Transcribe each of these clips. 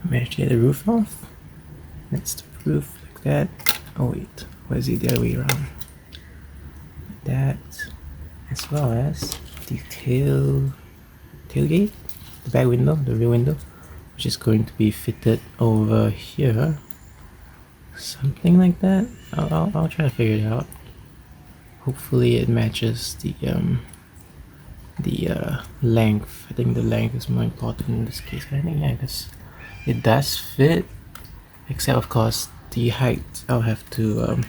Managed to get the roof off. That's the roof like that. Oh wait, what is it the other way around? Like that, as well as the tailgate, the back window, the rear window, which is going to be fitted over here. Something like that. I'll try to figure it out. Hopefully it matches the length. I think the length is more important in this case. I think yeah, it does fit, except of course the height. I'll have to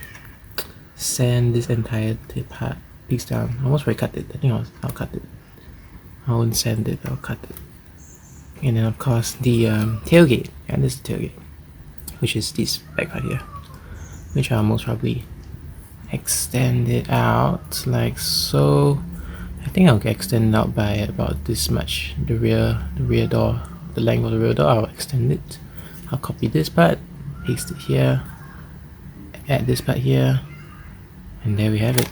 sand this entire part piece down. I almost already cut it. I think I'll cut it. I won't sand it. I'll cut it. And then of course the tailgate. And this is the tailgate, which is this back part here, which I'll most probably extend it out like so. I think I'll extend it out by about this much. The rear door, the length of the rear door, I'll extend it. I'll copy this part, paste it here, add this part here, and there we have it.